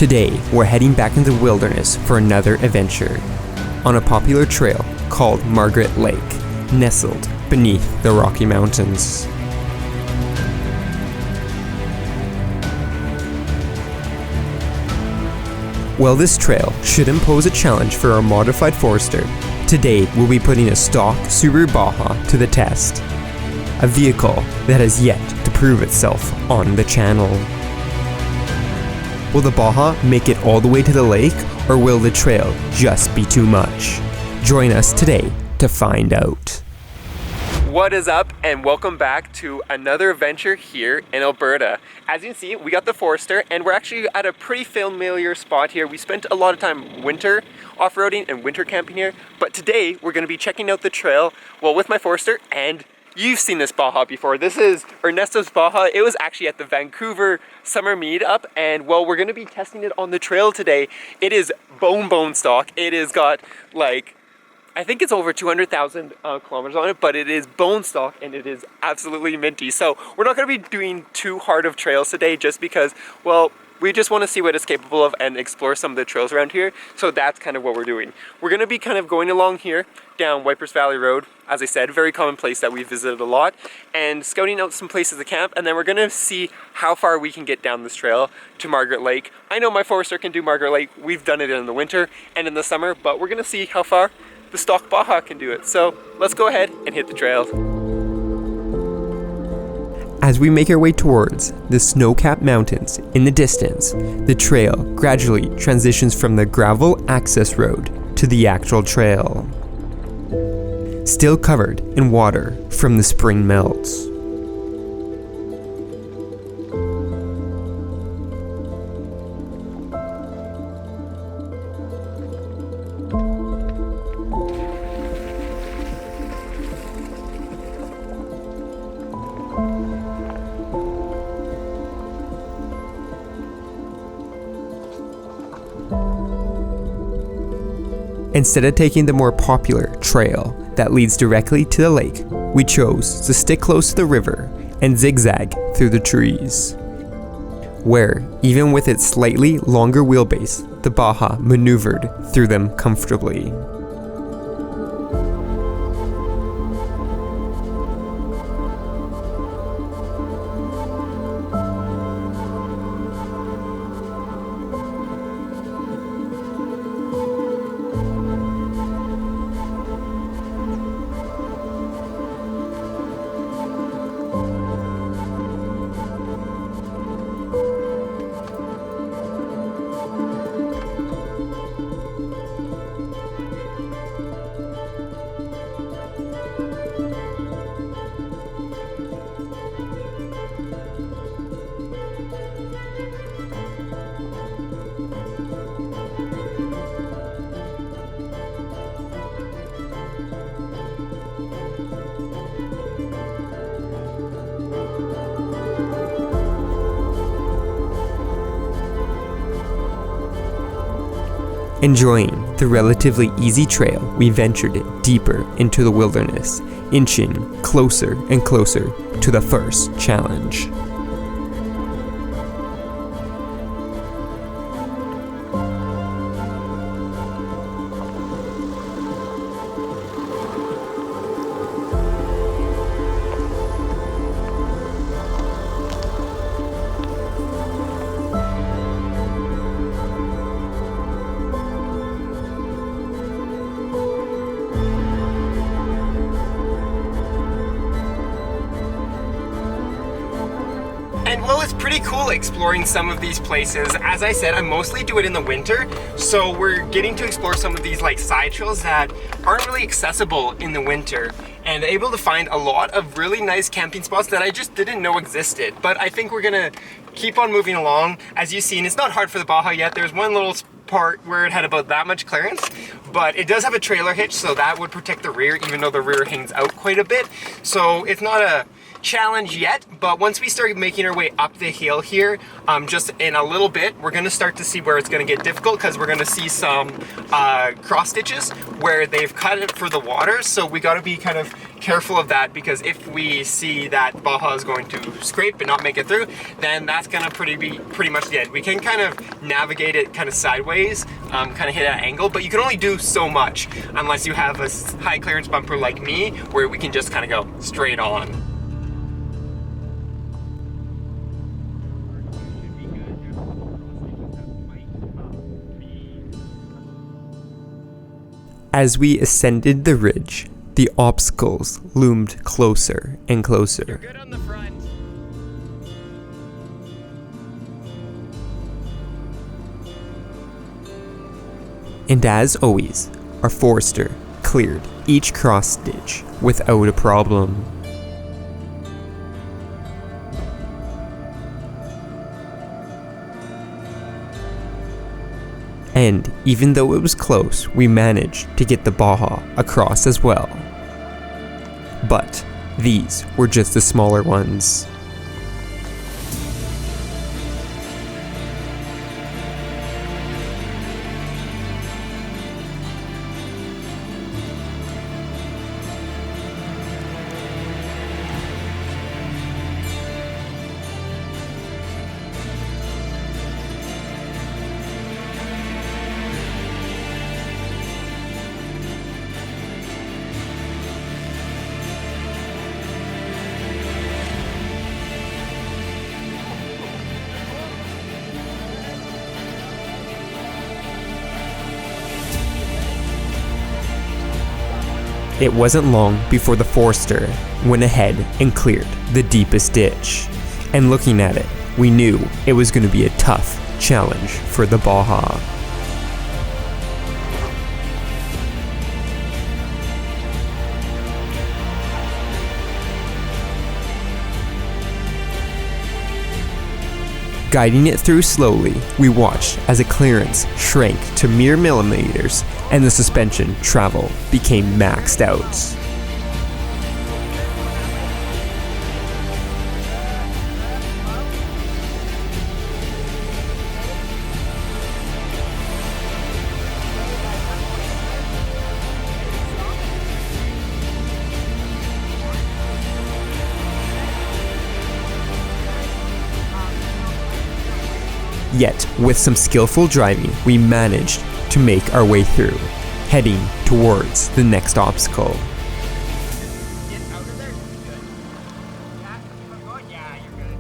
Today, we're heading back into the wilderness for another adventure on a popular trail called Margaret Lake, nestled beneath the Rocky Mountains. While this trail shouldn't pose a challenge for our modified Forester, today we'll be putting a stock Subaru Baja to the test. A vehicle that has yet to prove itself on the channel. Will the Baja make it all the way to the lake, or will the trail just be too much? Join us today to find out. What is up, and welcome back to another adventure here in Alberta. As you can see, we got the Forester, and we're actually at a pretty familiar spot here. We spent a lot of time winter off-roading and winter camping here, but today we're going to be checking out the trail, well, with my Forester, and you've seen this Baja before. This is Ernesto's Baja. It was actually at the Vancouver summer meetup, and well, we're going to be testing it on the trail today. It is bone stock. It has got like, I think it's over 200,000 kilometers on it, but it is bone stock and it is absolutely minty. So we're not going to be doing too hard of trails today just because, well, we just want to see what it's capable of and explore some of the trails around here. So that's kind of what we're doing. We're going to be kind of going along here down Waiparous Valley Road, as I said, very common place that we've visited a lot, and scouting out some places to camp, and then we're going to see how far we can get down this trail to Margaret Lake. I know my Forester can do Margaret Lake. We've done it in the winter and in the summer, but we're going to see how far the stock Baja can do it. So let's go ahead and hit the trails. As we make our way towards the snow-capped mountains in the distance, the trail gradually transitions from the gravel access road to the actual trail. Still covered in water from the spring melts. Instead of taking the more popular trail that leads directly to the lake, we chose to stick close to the river and zigzag through the trees, where, even with its slightly longer wheelbase, the Baja maneuvered through them comfortably. Enjoying the relatively easy trail, we ventured deeper into the wilderness, inching closer and closer to the first challenge. And well, it's pretty cool exploring some of these places. As I said, I mostly do it in the winter, so we're getting to explore some of these like side trails that aren't really accessible in the winter, and able to find a lot of really nice camping spots that I just didn't know existed. But I think we're gonna keep on moving along. As you've seen, it's not hard for the Baja yet. There's one little part where it had about that much clearance, but it does have a trailer hitch, so that would protect the rear, even though the rear hangs out quite a bit. So it's not a challenge yet, but once we start making our way up the hill here, just in a little bit, we're gonna start to see where it's gonna get difficult, because we're gonna see some cross stitches where they've cut it for the water. So we gotta be kind of careful of that, because if we see that Baja is going to scrape and not make it through, then that's gonna be pretty much the end. We can kind of navigate it kind of sideways, kind of hit at an angle, but you can only do so much unless you have a high clearance bumper like me, where we can just kind of go straight on. As we ascended the ridge, the obstacles loomed closer and closer. You're good on the front. And as always, our Forester cleared each cross stitch without a problem. And even though it was close, we managed to get the Baja across as well. But these were just the smaller ones. It wasn't long before the Forester went ahead and cleared the deepest ditch. And looking at it, we knew it was going to be a tough challenge for the Baja. Guiding it through slowly, we watched as the clearance shrank to mere millimeters and the suspension travel became maxed out. Yet, with some skillful driving, we managed to make our way through, heading towards the next obstacle. Get out of there. Good. Yeah, keep on going. Yeah, you're good.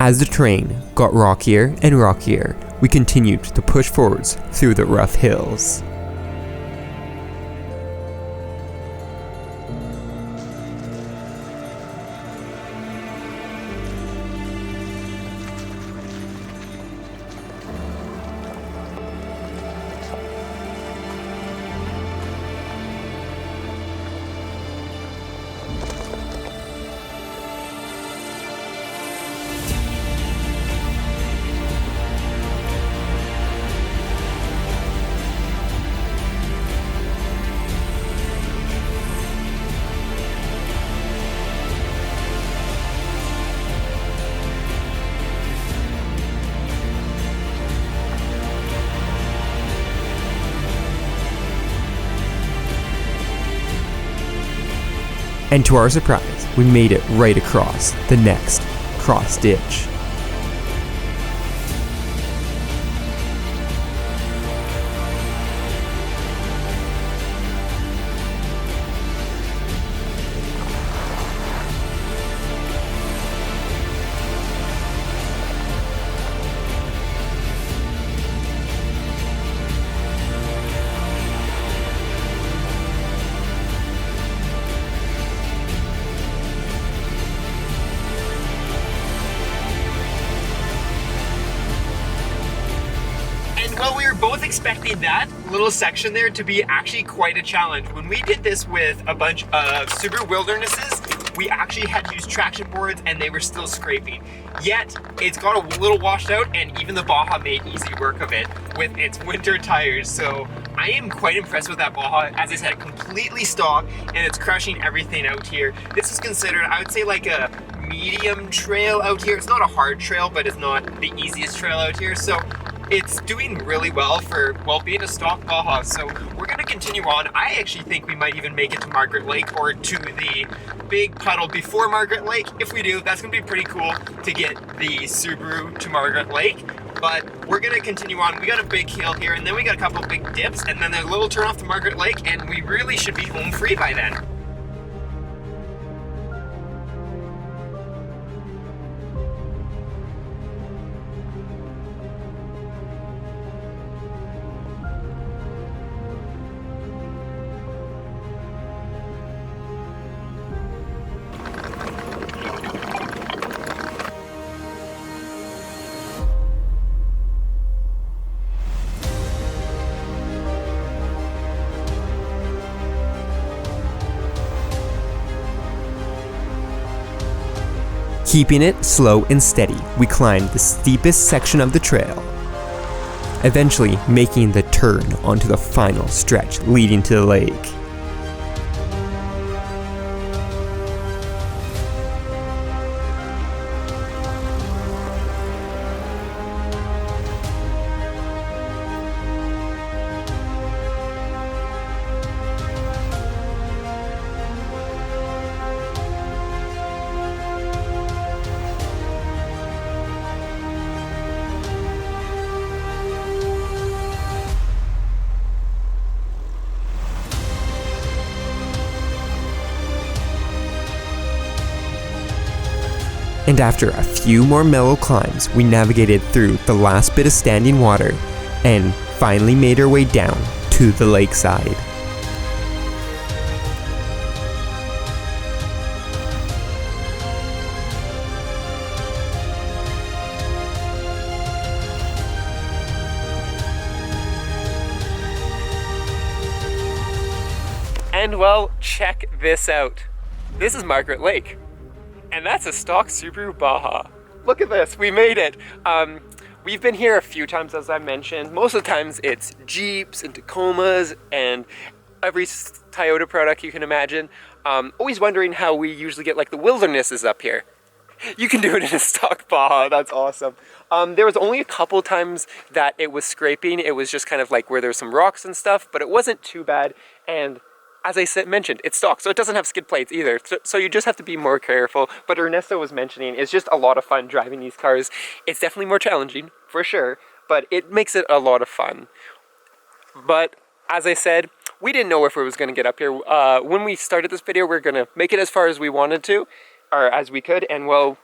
As the terrain got rockier and rockier, we continued to push forwards through the rough hills. And to our surprise, we made it right across the next cross ditch. Well, we were both expecting that little section there to be actually quite a challenge. When we did this with a bunch of Subaru Wildernesses, we actually had to use traction boards and they were still scraping. Yet, it's got a little washed out, and even the Baja made easy work of it with its winter tires. So I am quite impressed with that Baja. As I said, completely stock, and it's crushing everything out here. This is considered, I would say, like a medium trail out here. It's not a hard trail, but it's not the easiest trail out here. So it's doing really well for, well, being a stock Baja. So we're gonna continue on. I actually think we might even make it to Margaret Lake, or to the big puddle before Margaret Lake. If we do, that's gonna be pretty cool to get the Subaru to Margaret Lake. But we're gonna continue on. We got a big hill here, and then we got a couple big dips, and then a little turn off to Margaret Lake, and we really should be home free by then. Keeping it slow and steady, we climbed the steepest section of the trail, eventually making the turn onto the final stretch leading to the lake. And after a few more mellow climbs, we navigated through the last bit of standing water and finally made our way down to the lakeside. And well, check this out. This is Margaret Lake. And that's a stock Subaru Baja. Look at this, we made it. We've been here a few times, as I mentioned. Most of the times it's Jeeps and Tacomas and every Toyota product you can imagine. Always wondering how we usually get like the Wildernesses up here. You can do it in a stock Baja, that's awesome. There was only a couple times that it was scraping. It was just kind of like where there's some rocks and stuff, but it wasn't too bad. And as I mentioned, it's stock, so it doesn't have skid plates either. So you just have to be more careful. But Ernesto was mentioning, it's just a lot of fun driving these cars. It's definitely more challenging, for sure, but it makes it a lot of fun. But as I said, we didn't know if it was going to get up here. When we started this video, we were going to make it as far as we wanted to, or as we could, and well,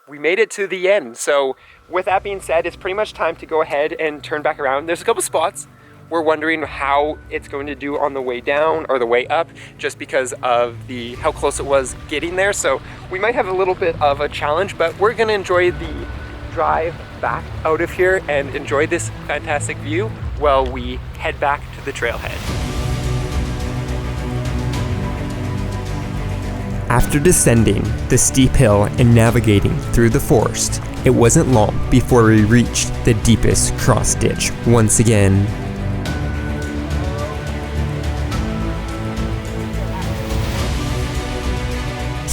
we made it to the end. So with that being said, it's pretty much time to go ahead and turn back around. There's a couple spots we're wondering how it's going to do on the way down or the way up, just because of how close it was getting there. So we might have a little bit of a challenge, but we're gonna enjoy the drive back out of here and enjoy this fantastic view while we head back to the trailhead. After descending the steep hill and navigating through the forest, it wasn't long before we reached the deepest cross ditch once again.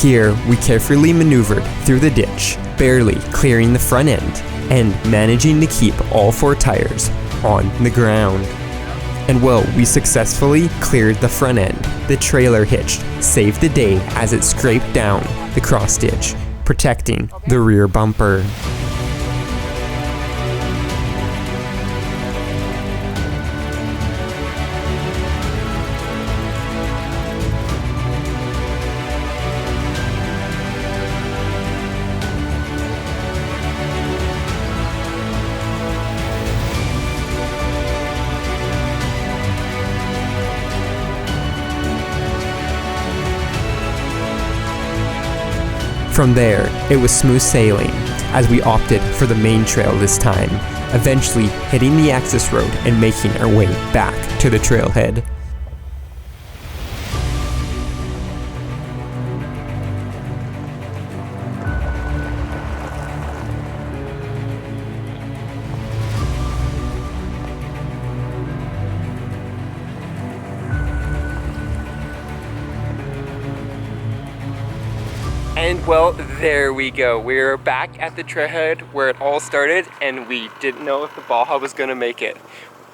Here, we carefully maneuvered through the ditch, barely clearing the front end, and managing to keep all four tires on the ground. And well, we successfully cleared the front end. The trailer hitch saved the day as it scraped down the cross ditch, protecting the rear bumper. From there, it was smooth sailing, as we opted for the main trail this time, eventually hitting the access road and making our way back to the trailhead. And well, there we go. We're back at the trailhead where it all started, and we didn't know if the Baja was gonna make it.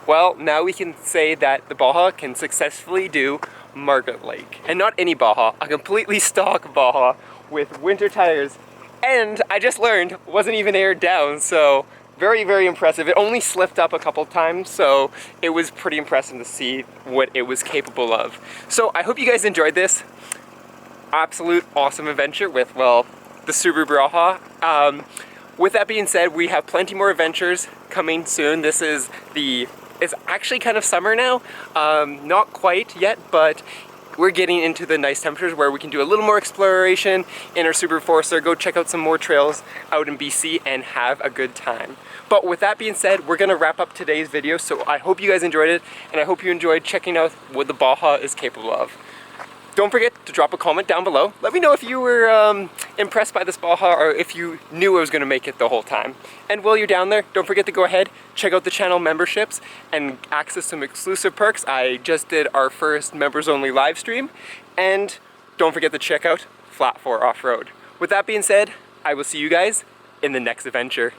Well, now we can say that the Baja can successfully do Margaret Lake. And not any Baja, a completely stock Baja with winter tires. And I just learned, wasn't even aired down, so very, very impressive. It only slipped up a couple times, so it was pretty impressive to see what it was capable of. So I hope you guys enjoyed this. Absolute awesome adventure with, well, the Subaru Baja. With that being said, we have plenty more adventures coming soon. It's actually kind of summer now. Not quite yet, but we're getting into the nice temperatures where we can do a little more exploration in our Subaru Forester, go check out some more trails out in BC and have a good time. But with that being said, we're gonna wrap up today's video. So I hope you guys enjoyed it, and I hope you enjoyed checking out what the Baja is capable of. Don't forget to drop a comment down below. Let me know if you were impressed by this Baja or if you knew I was gonna make it the whole time. And while you're down there, don't forget to go ahead, check out the channel memberships and access some exclusive perks. I just did our first members only live stream. And don't forget to check out Flat 4 Off-Road. With that being said, I will see you guys in the next adventure.